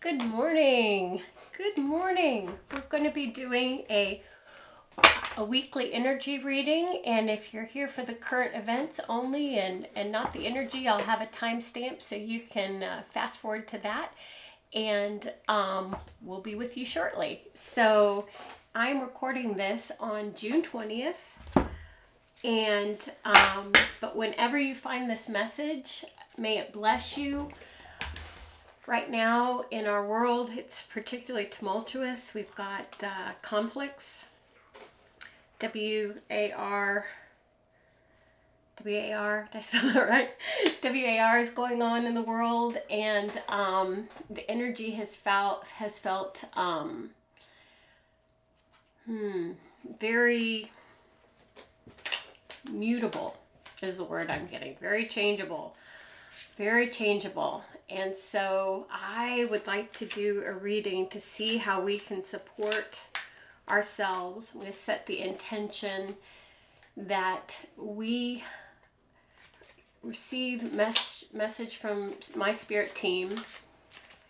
Good morning. Good morning. We're going to be doing a weekly energy reading, and if you're here for the current events only and not the energy, I'll have a timestamp so you can fast forward to that, and we'll be with you shortly. So I'm recording this on June 20th, and but whenever you find this message, may it bless you. Right now in our world, it's particularly tumultuous. We've got conflicts, W-A-R, did I spell that right? W-A-R is going on in the world, and the energy has felt very mutable is the word I'm getting, very changeable. Very changeable. And so I would like to do a reading to see how we can support ourselves. I'm going to set the intention that we receive message from my spirit team.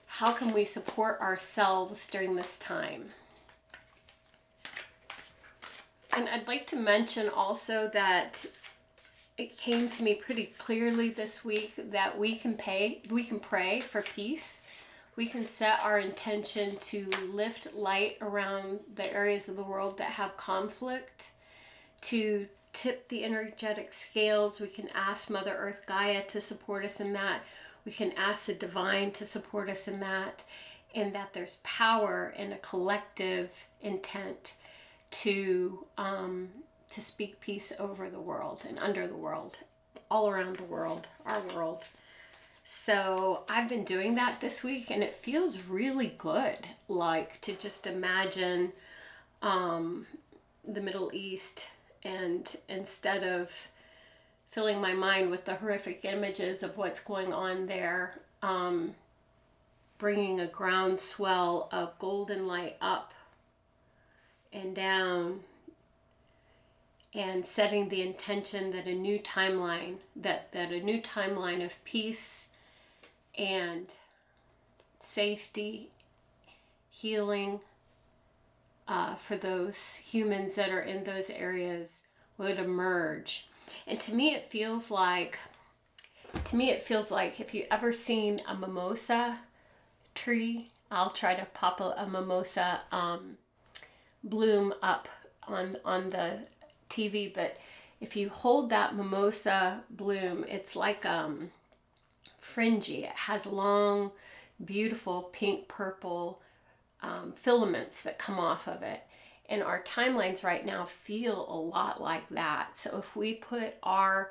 How can we support ourselves during this time? And I'd like to mention also that it came to me pretty clearly this week that we can pray for peace. We can set our intention to lift light around the areas of the world that have conflict, to tip the energetic scales. We can ask Mother Earth Gaia to support us in that. We can ask the divine to support us in that, and that there's power in a collective intent to speak peace over the world and under the world, all around the world, our world. So I've been doing that this week, and it feels really good, like to just imagine the Middle East, and instead of filling my mind with the horrific images of what's going on there, bringing a groundswell of golden light up and down, and setting the intention that a new timeline, that a new timeline of peace and safety, healing for those humans that are in those areas would emerge. And to me it feels like if you ever seen a mimosa tree, I'll try to pop a mimosa bloom up on the TV, but if you hold that mimosa bloom, it's like fringy. It has long, beautiful pink purple filaments that come off of it, and our timelines right now feel a lot like that. So if we put our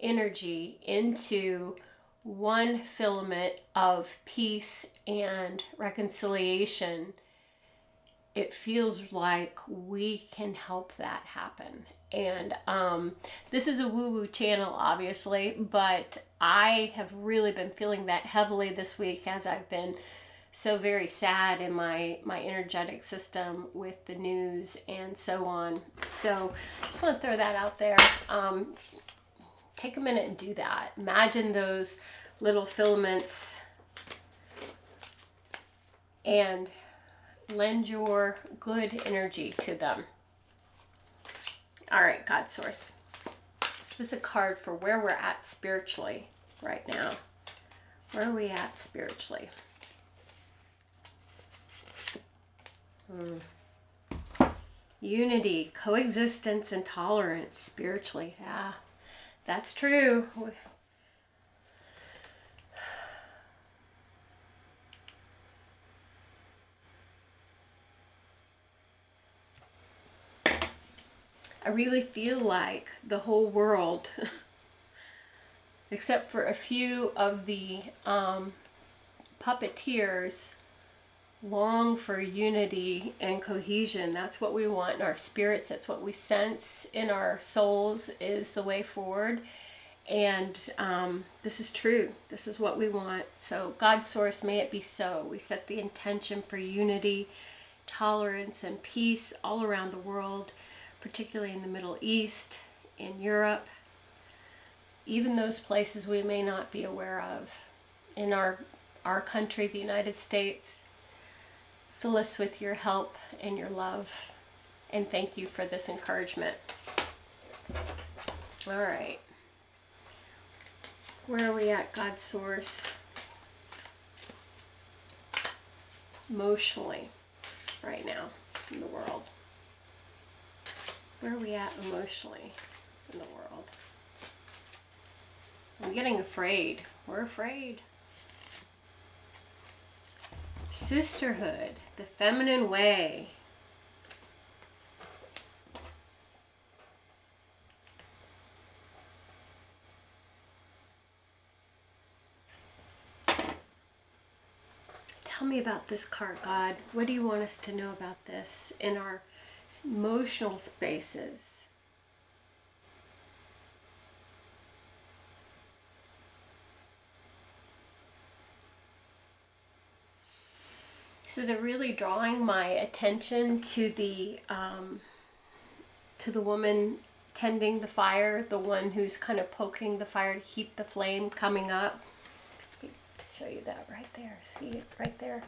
energy into one filament of peace and reconciliation, it feels like we can help that happen. And this is a woo-woo channel, obviously, but I have really been feeling that heavily this week as I've been so very sad in my energetic system with the news and so on. So I just want to throw that out there. Take a minute and do that. Imagine those little filaments and lend your good energy to them. All right, God Source. Give us a card for where we're at spiritually right now. Where are we at spiritually? Unity, coexistence, and tolerance spiritually. Yeah, that's true. I really feel like the whole world, except for a few of the puppeteers, long for unity and cohesion. That's what we want in our spirits. That's what we sense in our souls is the way forward. And this is true. This is what we want. So God Source, may it be so. We set the intention for unity, tolerance, and peace all around the world, particularly in the Middle East, in Europe, even those places we may not be aware of. In our country, the United States, Fill us with your help and your love. And thank you for this encouragement. All right. Where are we at, God Source? Emotionally, right now, in the world. Where are we at emotionally in the world? I'm getting afraid. We're afraid. Sisterhood, the feminine way. Tell me about this card, God. What do you want us to know about this in our emotional spaces? So they're really drawing my attention to the woman tending the fire, the one who's kind of poking the fire to keep the flame coming up. Let me show you that right there. See it right there?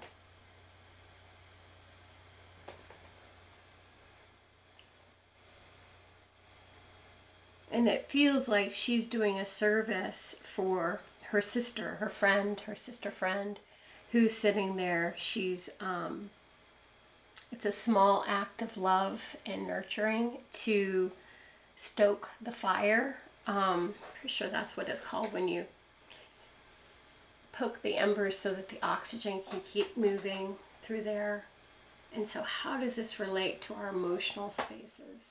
And it feels like she's doing a service for her sister, her friend, her sister friend, who's sitting there. She's, it's a small act of love and nurturing to stoke the fire. Pretty sure that's what it's called when you poke the embers so that the oxygen can keep moving through there. And so how does this relate to our emotional spaces?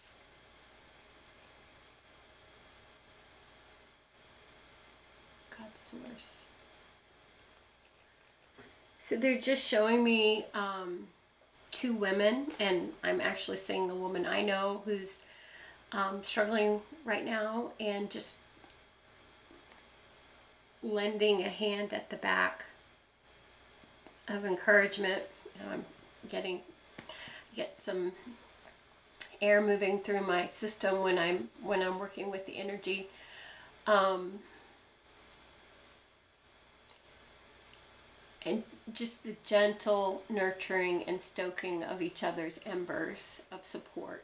God Source. So they're just showing me two women, and I'm actually seeing a woman I know who's struggling right now and just lending a hand at the back of encouragement. You know, I'm get some air moving through my system when I'm working with the energy. And just the gentle nurturing and stoking of each other's embers of support.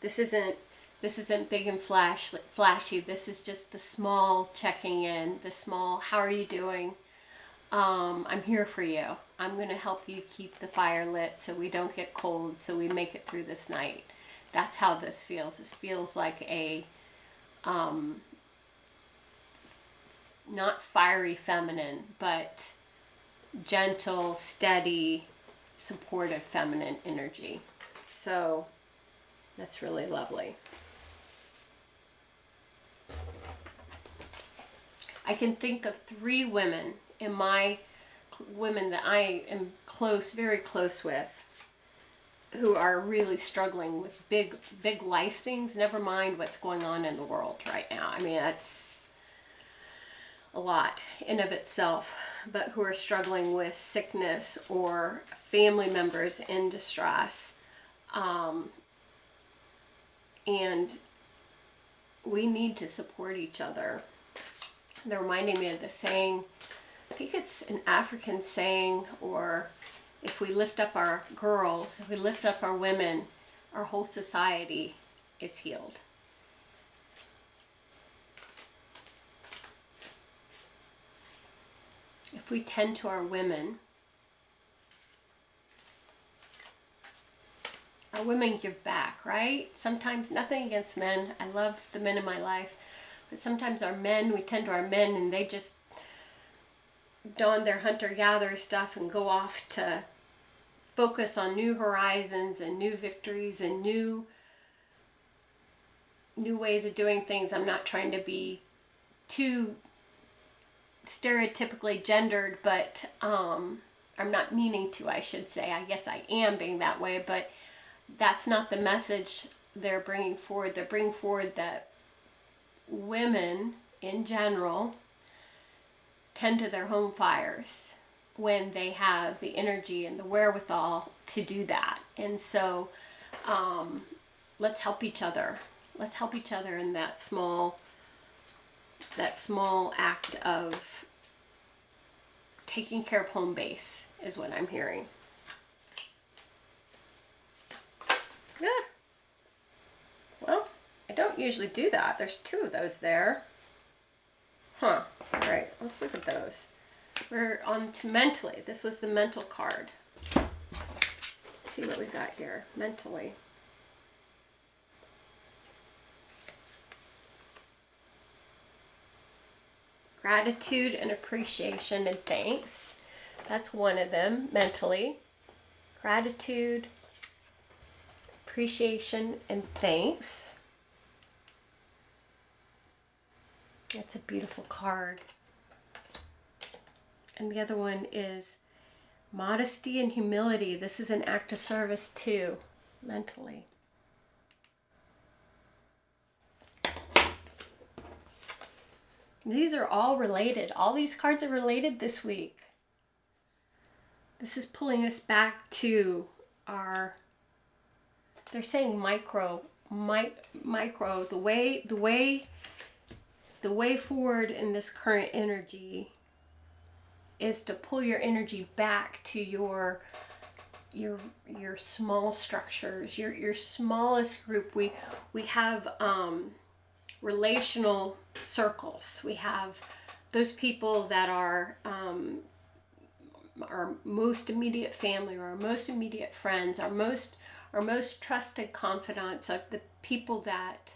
This isn't big and flashy. This is just the small checking in, the small, how are you doing? I'm here for you. I'm going to help you keep the fire lit so we don't get cold, so we make it through this night. That's how this feels. This feels like a not fiery feminine, but gentle, steady, supportive feminine energy. So that's really lovely. I can think of three women in my women that I am very close with, who are really struggling with big life things, never mind what's going on in the world right now. I mean, that's a lot in of itself, but who are struggling with sickness or family members in distress. And we need to support each other. They're reminding me of the saying, I think it's an African saying, or if we lift up our girls, if we lift up our women, our whole society is healed. If we tend to our women give back, right? Sometimes, nothing against men. I love the men in my life. But sometimes we tend to our men and they just don their hunter-gatherer stuff and go off to focus on new horizons and new victories and new ways of doing things. I'm not trying to be too stereotypically gendered, but I'm not meaning to, I should say. I guess I am being that way, but that's not the message they're bringing forward. They're bringing forward that women in general tend to their home fires when they have the energy and the wherewithal to do that. And so let's help each other. Let's help each other in that small act of taking care of home base is what I'm hearing. usually do that. There's 2 of those there. Huh. All right, let's look at those. We're on to mentally. This was the mental card. Let's see what we got here. Mentally. Gratitude and appreciation and thanks. That's one of them, mentally. Gratitude, appreciation, and thanks. That's a beautiful card. And the other one is modesty and humility. This is an act of service too, mentally. These are all related. All these cards are related this week. This is pulling us back to our, they're saying micro, the way forward in this current energy is to pull your energy back to your small structures, your smallest group. We have relational circles. We have those people that are our most immediate family, or our most immediate friends, our most trusted confidants, of the people that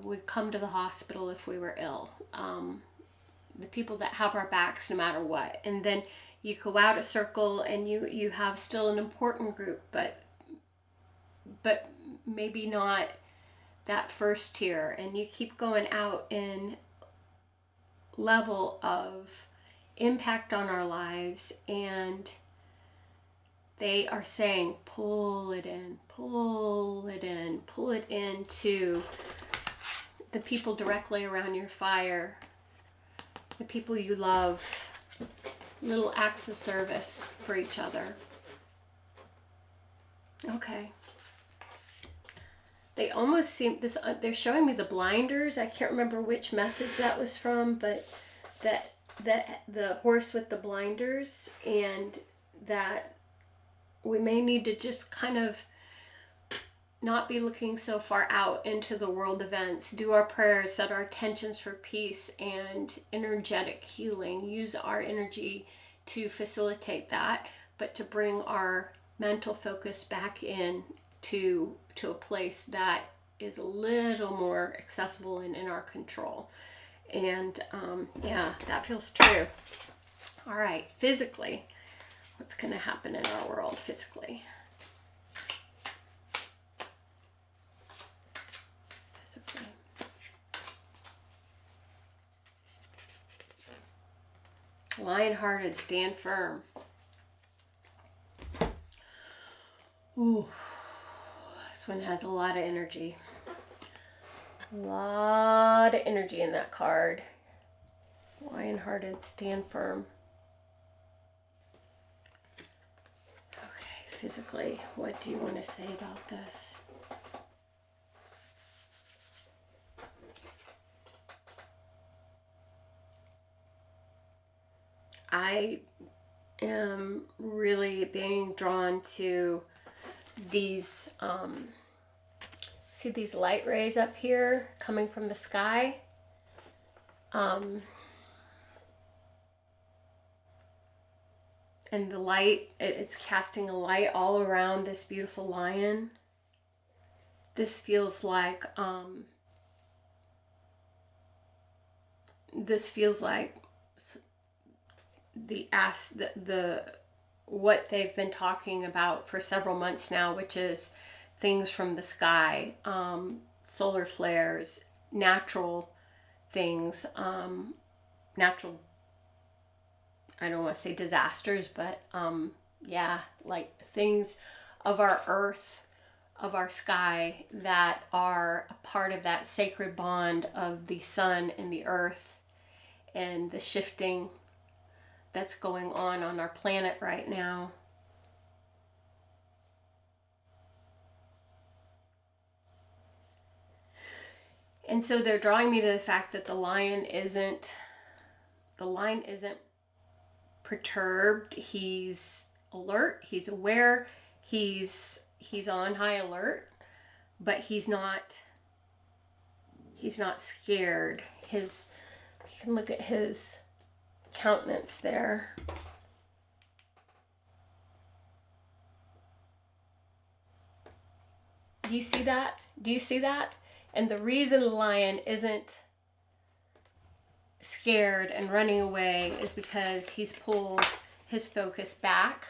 would come to the hospital if we were ill, the people that have our backs no matter what. And then you go out a circle and you have still an important group, but maybe not that first tier, and you keep going out in level of impact on our lives. And they are saying pull it in, pull it in, pull it into the people directly around your fire, the people you love, little acts of service for each other. Okay. They almost seem, this. They're showing me the blinders. I can't remember which message that was from, but that the horse with the blinders, and that we may need to just kind of not be looking so far out into the world events, do our prayers, set our intentions for peace and energetic healing, use our energy to facilitate that, but to bring our mental focus back in to a place that is a little more accessible and in our control. And yeah, that feels true. All right, physically, what's going to happen in our world physically? Lion-hearted, stand firm. Ooh, this one has a lot of energy. A lot of energy in that card. Lion-hearted, stand firm. Okay, physically, what do you want to say about this? I am really being drawn to these, see these light rays up here coming from the sky? And the light, it's casting a light all around this beautiful lion. This feels like, the what they've been talking about for several months now, which is things from the sky, solar flares, natural things, natural, I don't want to say disasters, but yeah, like things of our earth, of our sky, that are a part of that sacred bond of the sun and the earth, and the shifting that's going on our planet right now. And so they're drawing me to the fact that the lion isn't perturbed. He's alert, he's aware, he's on high alert, but he's not He's not scared. You can look at his countenance there. Do you see that? Do you see that? And the reason the lion isn't scared and running away is because he's pulled his focus back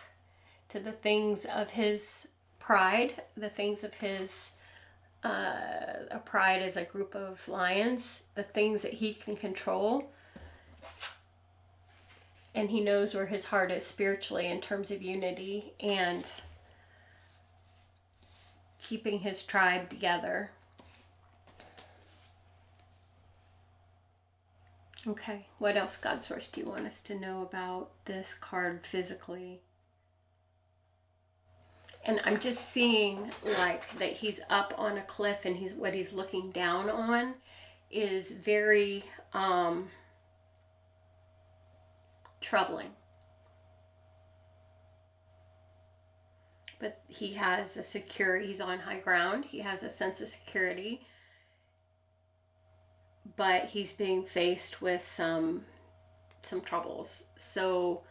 to the things of his pride, the things of his a pride as a group of lions, the things that he can control. And he knows where his heart is spiritually in terms of unity and keeping his tribe together. Okay, what else, God Source, do you want us to know about this card physically? And I'm just seeing like that he's up on a cliff, and what he's looking down on is very troubling. But he has he's on high ground. He has a sense of security. But he's being faced with some troubles. So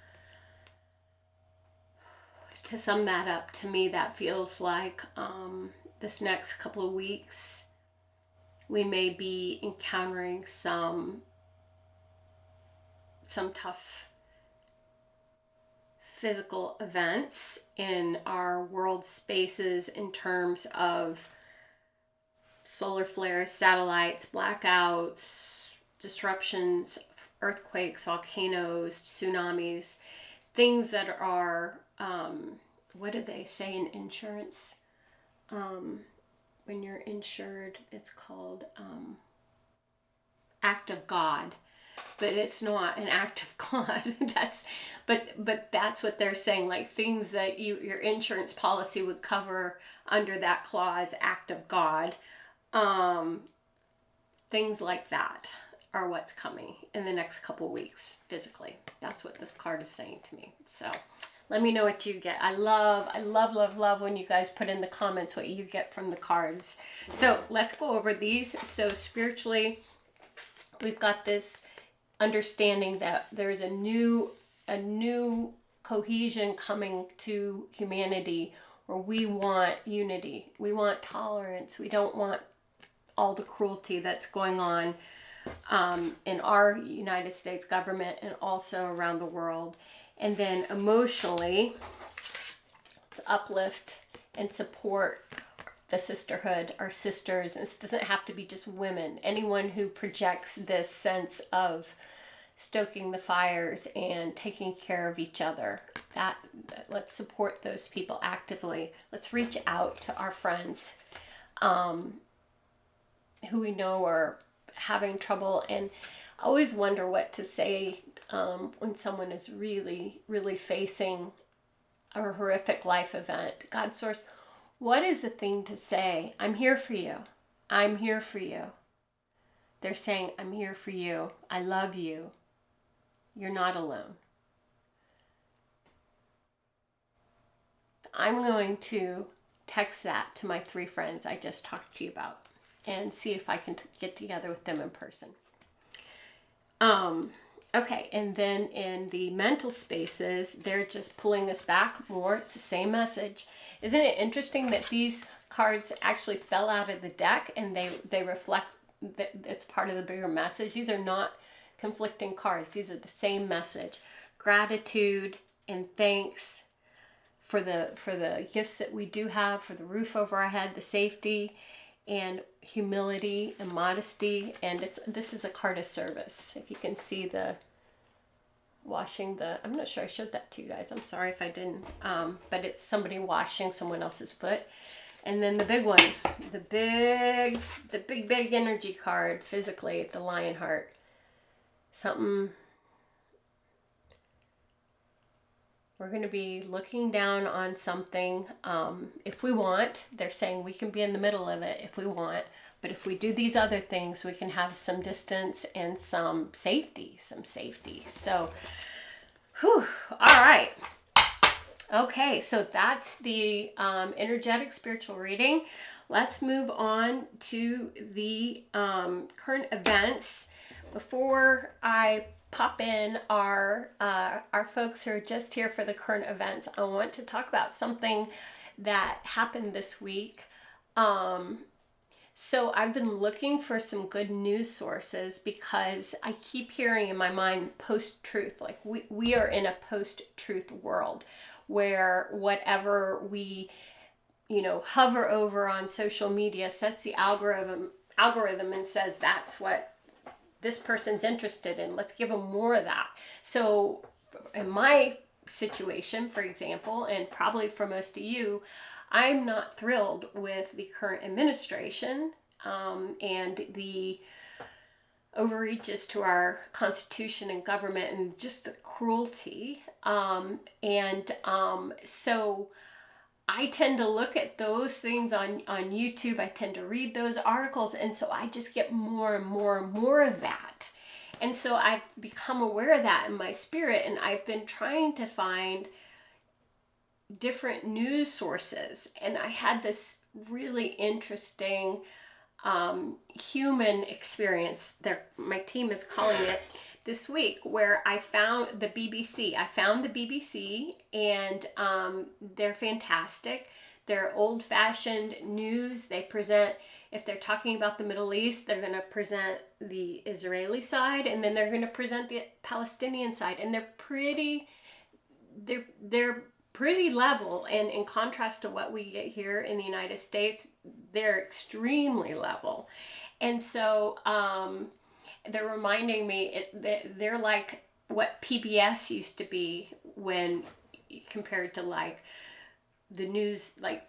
to sum that up, to me, that feels like this next couple of weeks, we may be encountering some tough physical events in our world spaces in terms of solar flares, satellites, blackouts, disruptions, earthquakes, volcanoes, tsunamis, things that are, what do they say in insurance? When you're insured, it's called act of God. But it's not an act of God. But that's what they're saying, like things that your insurance policy would cover under that clause, act of God. Things like that are what's coming in the next couple weeks physically. That's what this card is saying to me. So let me know what you get. I love when you guys put in the comments what you get from the cards. So let's go over these. So spiritually, we've got this understanding that there's a new cohesion coming to humanity where we want unity. We want tolerance. We don't want all the cruelty that's going on in our United States government and also around the world. And then emotionally, to uplift and support the sisterhood, our sisters. And this doesn't have to be just women. Anyone who projects this sense of stoking the fires and taking care of each other. Let's support those people actively. Let's reach out to our friends who we know are having trouble. And I always wonder what to say when someone is really, really facing a horrific life event. God Source, what is the thing to say? I'm here for you. I'm here for you. They're saying, I'm here for you. I love you. You're not alone. I'm going to text that to my 3 friends I just talked to you about and see if I can get together with them in person. Okay, and then in the mental spaces, they're just pulling us back more. It's the same message. Isn't it interesting that these cards actually fell out of the deck and they reflect that it's part of the bigger message? These are not conflicting cards. These are the same message. Gratitude and thanks for the gifts that we do have, for the roof over our head, the safety, and humility and modesty. And this is a card of service. If you can see the washing I'm not sure I showed that to you guys. I'm sorry if I didn't. But it's somebody washing someone else's foot. And then the big one, the big energy card physically, the lion heart. Something, we're going to be looking down on something if we want. They're saying we can be in the middle of it if we want. But if we do these other things, we can have some distance and some safety. So, all right. Okay, so that's the energetic spiritual reading. Let's move on to the current events. Before I pop in our folks who are just here for the current events, I want to talk about something that happened this week. So I've been looking for some good news sources because I keep hearing in my mind post-truth. Like we are in a post-truth world where whatever we, hover over on social media sets the algorithm and says that's what this person's interested in. Let's give them more of that. So in my situation, for example, and probably for most of you, I'm not thrilled with the current administration and the overreaches to our constitution and government and just the cruelty. So I tend to look at those things on YouTube. I tend to read those articles. And so I just get more and more and more of that. And so I've become aware of that in my spirit. And I've been trying to find different news sources. And I had this really interesting human experience there. My team is calling it this week, where I found the BBC. I found the BBC, and they're fantastic. They're old-fashioned news. They present, if they're talking about the Middle East, they're going to present the Israeli side, and then they're going to present the Palestinian side, and they're pretty level, and in contrast to what we get here in the United States, they're extremely level. And so they're reminding me they're like what PBS used to be when compared to like the news, like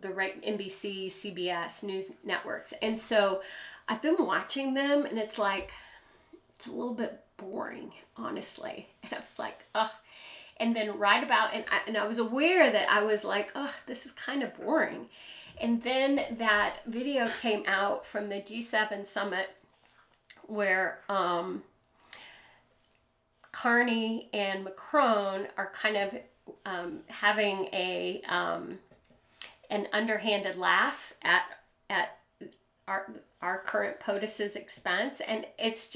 the right NBC, CBS news networks. And so I've been watching them, and it's like, it's a little bit boring, honestly. And I was like, ugh. And then and I was aware that I was like, oh, this is kind of boring. And then that video came out from the G7 summit where Carney and Macron are kind of having an underhanded laugh at our current POTUS's expense, and it's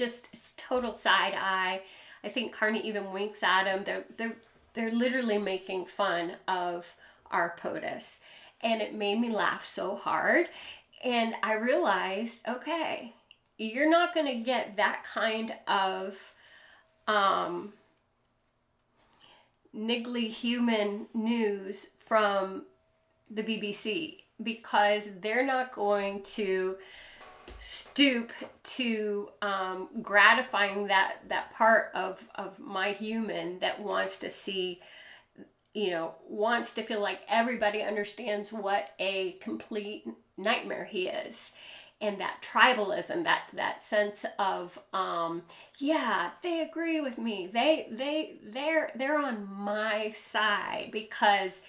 total side eye. I think Carney even winks at him. They're literally making fun of our POTUS, and it made me laugh so hard. And I realized, okay, you're not going to get that kind of niggly human news from the BBC, because they're not going to stoop to gratifying that part of my human that wants to see, wants to feel like everybody understands what a complete nightmare he is. And that tribalism, that sense of yeah, they agree with me, they're on my side, because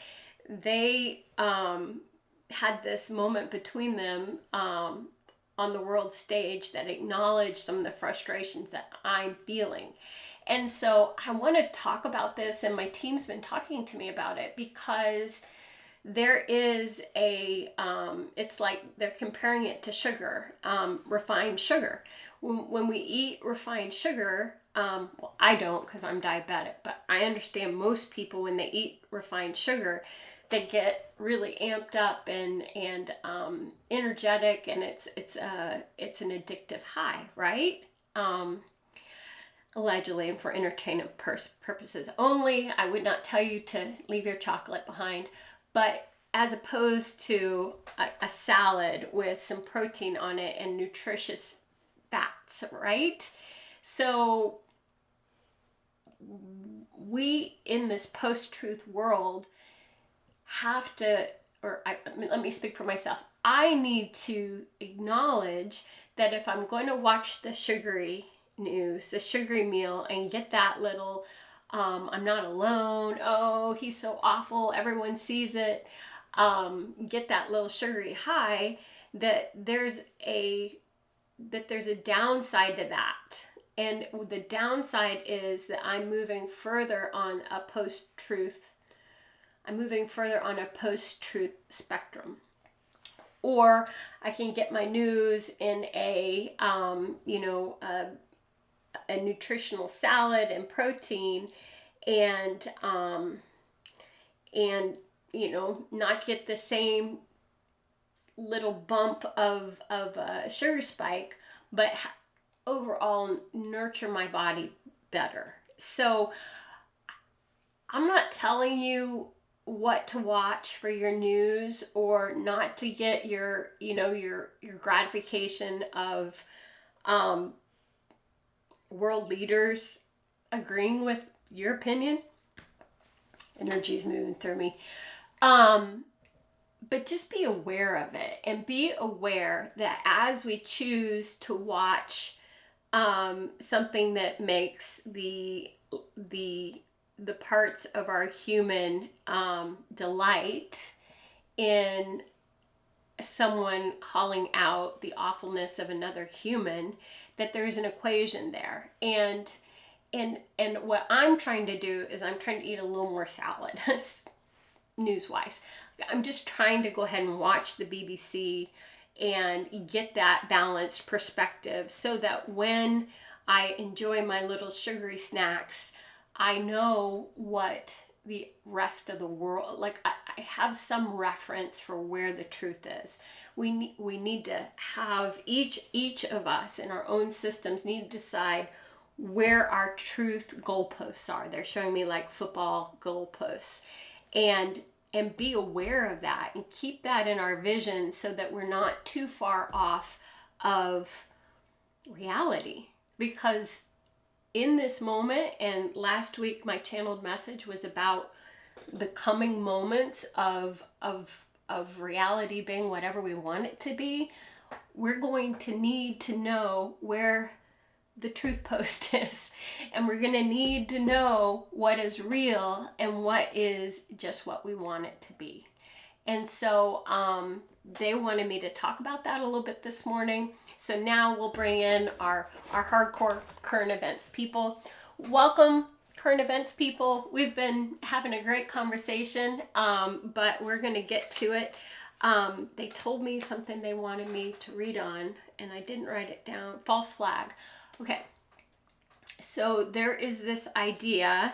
they had this moment between them on the world stage that acknowledged some of the frustrations that I'm feeling. And so I want to talk about this, and my team's been talking to me about it, because there is it's like they're comparing it to sugar, refined sugar. When we eat refined sugar, well, I don't, because I'm diabetic, but I understand most people, when they eat refined sugar, they get really amped up and energetic, and it's an addictive high, right? Allegedly, and for entertainment purposes only. I would not tell you to leave your chocolate behind, but as opposed to a salad with some protein on it and nutritious fats, right? So we, in this post-truth world, have to, let me speak for myself. I need to acknowledge that if I'm going to watch the sugary news, the sugary meal, and get that little, I'm not alone, oh, he's so awful, everyone sees it, get that little sugary high, that there's a downside to that. And the downside is that I'm moving further on a post-truth I'm moving further on a post-truth spectrum. Or I can get my news in a nutritional salad and protein, and not get the same little bump of a sugar spike, but overall nurture my body better. So I'm not telling you what to watch for your news, or not to get your gratification of world leaders agreeing with your opinion. Energy's moving through me. But just be aware of it, and be aware that as we choose to watch something that makes the parts of our human delight in someone calling out the awfulness of another human, that there's an equation there. And what I'm trying to do is I'm trying to eat a little more salad, news-wise. I'm just trying to go ahead and watch the BBC and get that balanced perspective, so that when I enjoy my little sugary snacks, I know what the rest of the world, like I have some reference for where the truth is. We need to have, each of us in our own systems need to decide where our truth goalposts are. They're showing me like football goalposts, and be aware of that and keep that in our vision, so that we're not too far off of reality. Because in this moment, and last week my channeled message was about the coming moments of reality being whatever we want it to be, we're going to need to know where the truth post is, and we're going to need to know what is real and what is just what we want it to be. And so they wanted me to talk about that a little bit this morning. So now we'll bring in our hardcore current events people. Welcome, current events people. We've been having a great conversation, but we're going to get to it. They told me something they wanted me to read on, and I didn't write it down. False flag. Okay, so there is this idea,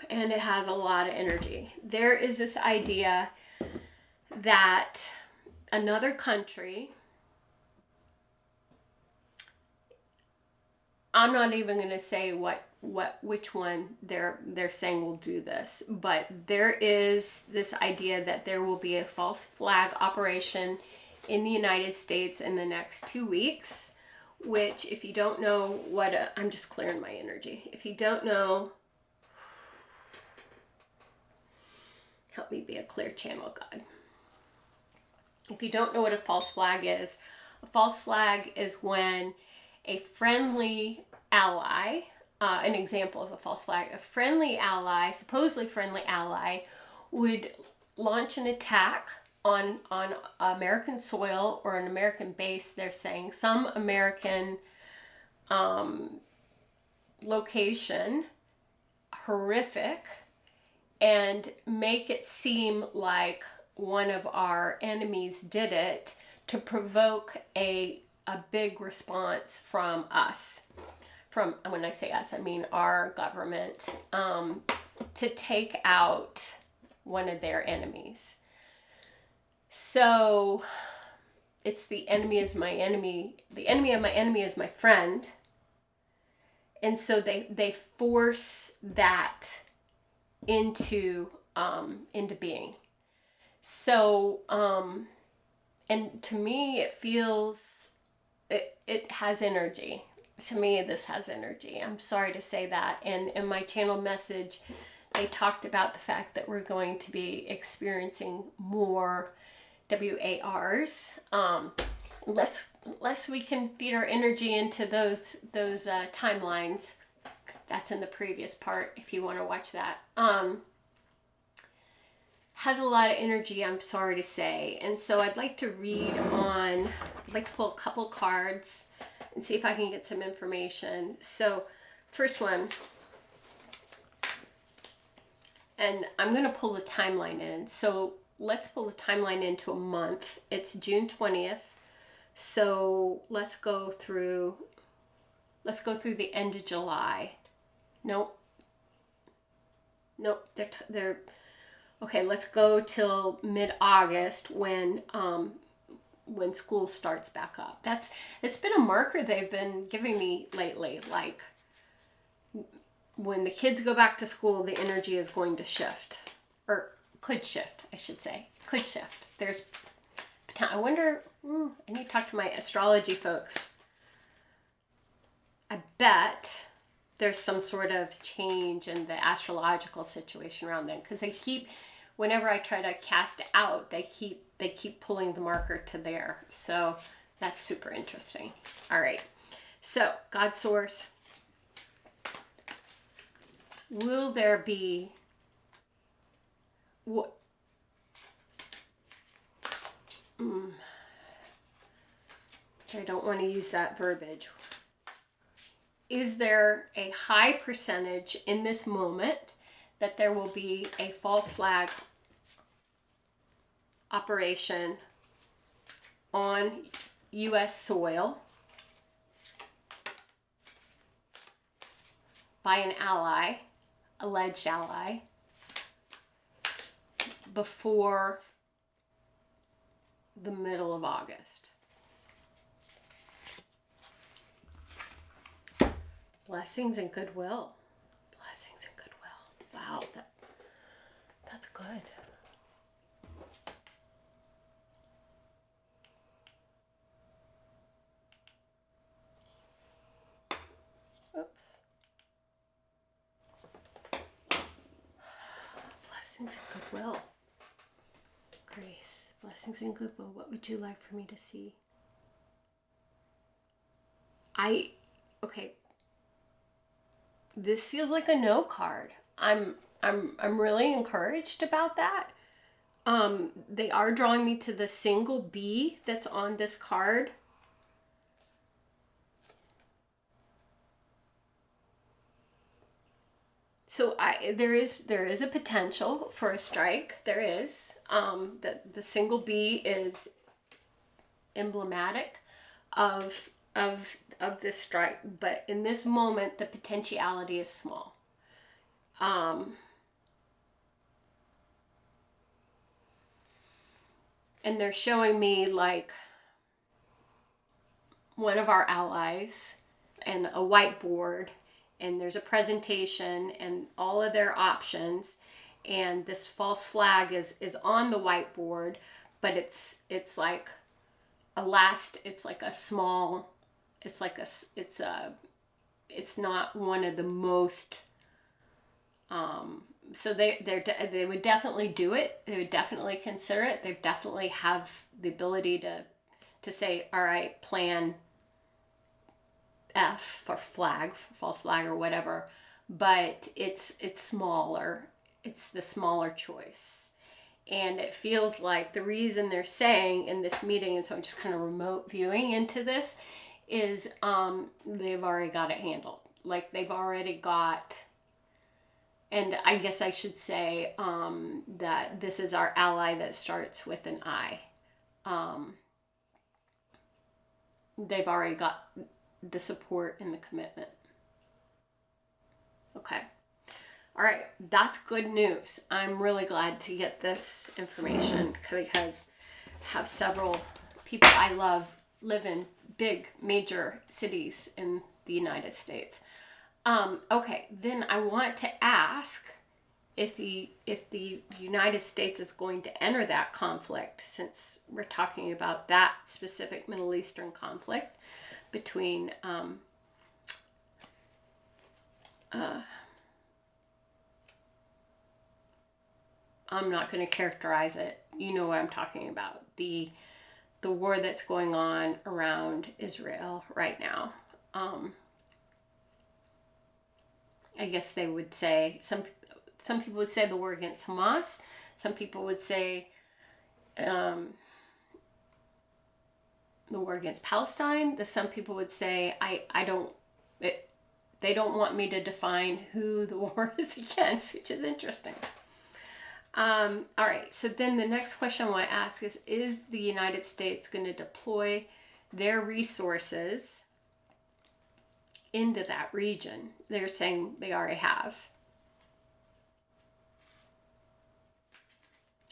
and it has a lot of energy. There is this idea that another country, I'm not even going to say which one they're saying will do this, but there is this idea that there will be a false flag operation in the United States in the next 2 weeks. Which, if you don't know what I'm just clearing my energy. If you don't know, help me be a clear channel guide. If you don't know what a false flag is when a friendly ally, an example of a false flag, a friendly ally, supposedly friendly ally, would launch an attack on American soil or an American base. They're saying some American location, horrific, and make it seem like one of our enemies did it to provoke a big response from us. From, when I say us, I mean our government, to take out one of their enemies. So it's the enemy is my enemy. The enemy of my enemy is my friend. And so they force that into being. So, and to me, it feels, it has energy. To me, this has energy. I'm sorry to say that. And in my channel message, they talked about the fact that we're going to be experiencing more WARs, unless we can feed our energy into those timelines. That's in the previous part if you want to watch that. Has a lot of energy, I'm sorry to say. And so I'd like to I'd like to pull a couple cards and see if I can get some information. So first one, And I'm going to pull the timeline in. So let's pull the timeline into a month. It's June 20th. So let's go through the end of July. Nope. They're okay. Let's go till mid-August when school starts back up. It's been a marker they've been giving me lately. Like when the kids go back to school, the energy is going to shift, or could shift, I should say. Could shift. There's, I wonder. I need to talk to my astrology folks. I bet there's some sort of change in the astrological situation around them, because they keep, whenever I try to cast out, they keep pulling the marker to there. So that's super interesting. All right. So God source, will there be what? I don't want to use that verbiage. Is there a high percentage in this moment that there will be a false flag operation on U.S. soil by an ally, alleged ally, before the middle of August? Blessings and goodwill. Blessings and goodwill. Wow, that's good. Oops. Blessings and goodwill. Grace. Blessings and goodwill. What would you like for me to see? Okay. This feels like a no card. I'm really encouraged about that. They are drawing me to the single B that's on this card. So there is a potential for a strike. There is. The single B is emblematic of this strike, but in this moment the potentiality is small. And they're showing me like one of our allies and a whiteboard, and there's a presentation and all of their options, and this false flag is on the whiteboard, but it's like it's not one of the most, so they would definitely do it. They would definitely consider it. They definitely have the ability to say, all right, plan F for flag, false flag or whatever, but it's smaller. It's the smaller choice. And it feels like the reason they're saying in this meeting, and so I'm just kind of remote viewing into this, is they've already got it handled. Like they've already got, and I guess I should say that this is our ally that starts with an I. They've already got the support and the commitment. Okay. All right, that's good news. I'm really glad to get this information because I have several people I love live in big major cities in the United States. Okay, then I want to ask if the United States is going to enter that conflict, since we're talking about that specific Middle Eastern conflict between I'm not going to characterize it. You know what I'm talking about. The war that's going on around Israel right now. I guess they would say, some people would say the war against Hamas. Some people would say the war against Palestine. Some people would say, they don't want me to define who the war is against, which is interesting. All right, so then the next question I want to ask is the United States going to deploy their resources into that region? They're saying they already have.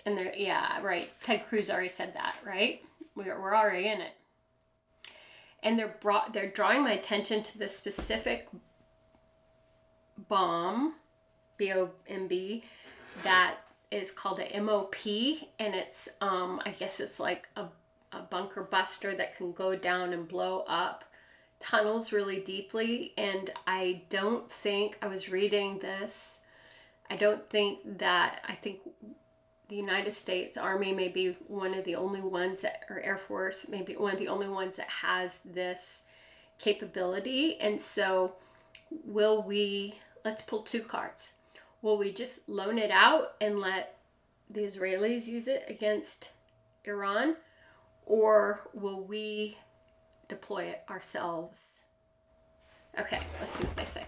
And they're, yeah, right. Ted Cruz already said that, right? We're already in it. And they're drawing my attention to the specific bomb, B-O-M-B, that is called a MOP, and it's I guess it's like a bunker buster that can go down and blow up tunnels really deeply. And I don't think, I was reading this, I think the United States Army may be one of the only ones that, or Air Force, maybe one of the only ones that has this capability. And so let's pull 2 cards. Will we just loan it out and let the Israelis use it against Iran? Or will we deploy it ourselves? Okay, let's see what they say.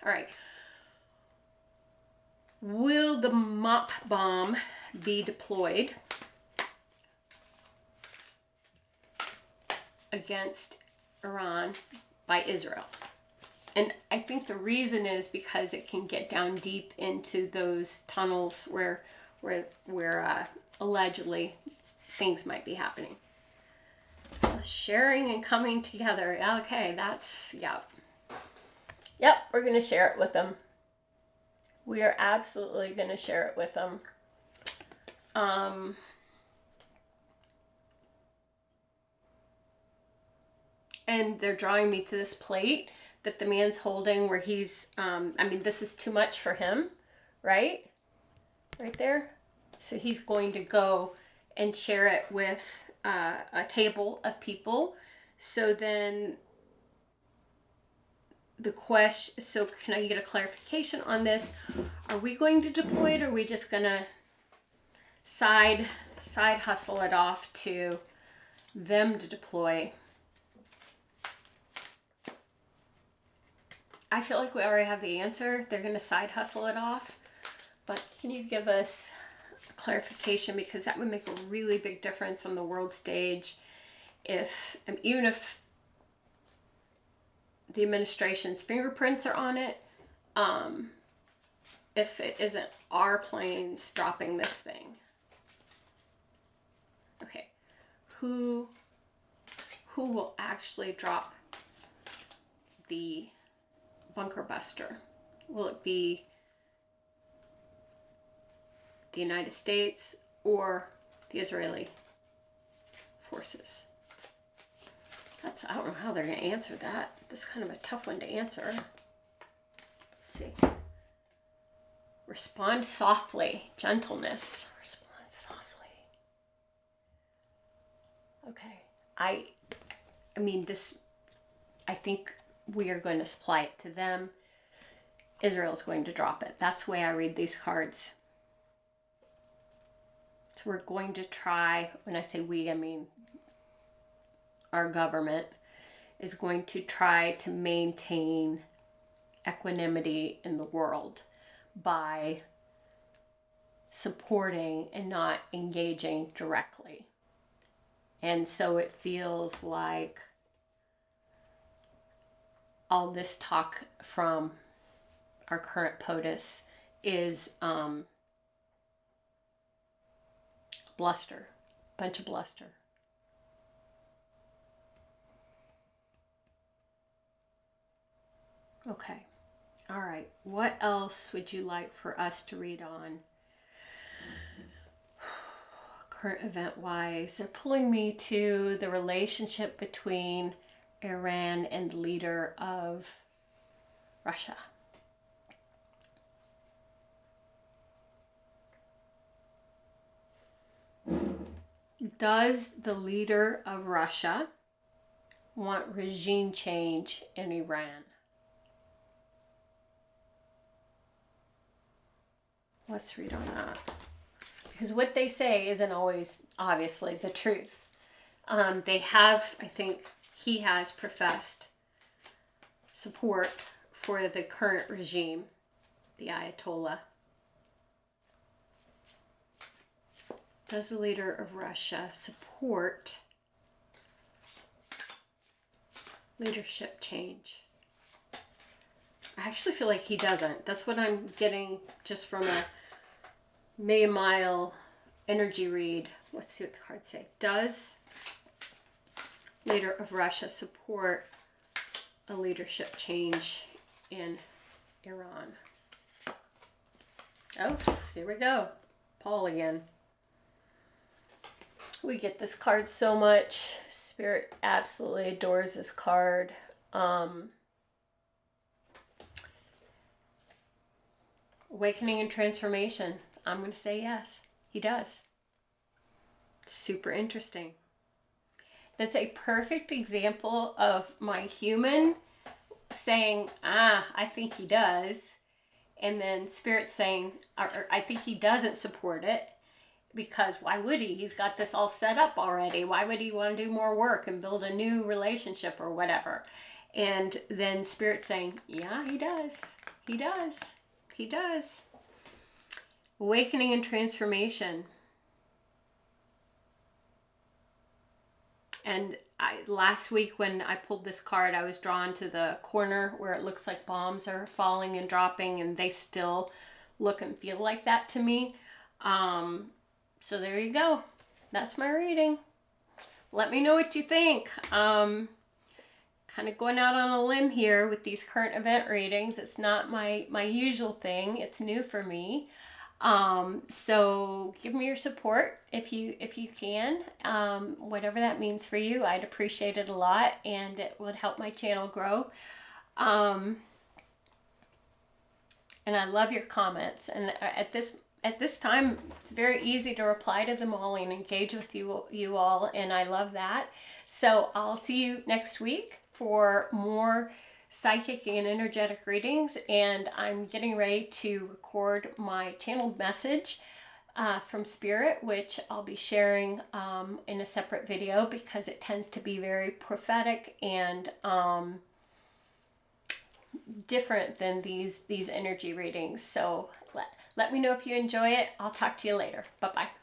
All right. Will the MOP bomb be deployed against Iran by Israel? And I think the reason is because it can get down deep into those tunnels where allegedly things might be happening. Sharing and coming together. Okay, that's, yep. Yep, we're going to share it with them. We are absolutely going to share it with them. And they're drawing me to this plate that the man's holding where he's, this is too much for him, right? Right there. So he's going to go and share it with a table of people. So then so can I get a clarification on this? Are we going to deploy it, or are we just going to side hustle it off to them to deploy? I feel like we already have the answer. They're going to side hustle it off. But can you give us a clarification? Because that would make a really big difference on the world stage. Even if the administration's fingerprints are on it, if it isn't our planes dropping this thing. Okay, who will actually drop the bunker buster? Will it be the United States or the Israeli forces? I don't know how they're going to answer that. That's kind of a tough one to answer. Let's see. Respond softly. Gentleness. Respond softly. Okay. I think we are going to supply it to them. Israel's going to drop it. That's the way I read these cards. So we're going to try, when I say we, I mean our government is going to try to maintain equanimity in the world by supporting and not engaging directly. And so it feels like all this talk from our current POTUS is bluster, bunch of bluster. Okay. All right. What else would you like for us to read on? Current event wise, they're pulling me to the relationship between Iran and the leader of Russia. Does the leader of Russia want regime change in Iran? Let's read on that. Because what they say isn't always, obviously, the truth. They have, I think, he has professed support for the current regime, the Ayatollah. Does the leader of Russia support leadership change? I actually feel like he doesn't. That's what I'm getting just from a million-mile energy read. Let's see what the cards say. Does leader of Russia support a leadership change in Iran? Oh, here we go. Paul again. We get this card so much. Spirit absolutely adores this card. Awakening and transformation. I'm going to say yes. He does. Super interesting. That's a perfect example of my human saying, I think he does. And then Spirit saying, or I think he doesn't support it. Because why would he? He's got this all set up already. Why would he want to do more work and build a new relationship or whatever? And then Spirit saying, yeah, he does. He does. He does. Awakening and transformation. And last week when I pulled this card, I was drawn to the corner where it looks like bombs are falling and dropping, and they still look and feel like that to me. So there you go. That's my reading. Let me know what you think. Kind of going out on a limb here with these current event readings. It's not my usual thing. It's new for me. So give me your support if you can. Whatever that means for you, I'd appreciate it a lot, and it would help my channel grow. And I love your comments. And at this time, it's very easy to reply to them all and engage with you all, and I love that. So I'll see you next week for more psychic and energetic readings, and I'm getting ready to record my channeled message from Spirit, which I'll be sharing in a separate video because it tends to be very prophetic and different than these energy readings. So let me know if you enjoy it. I'll talk to you later. Bye-bye.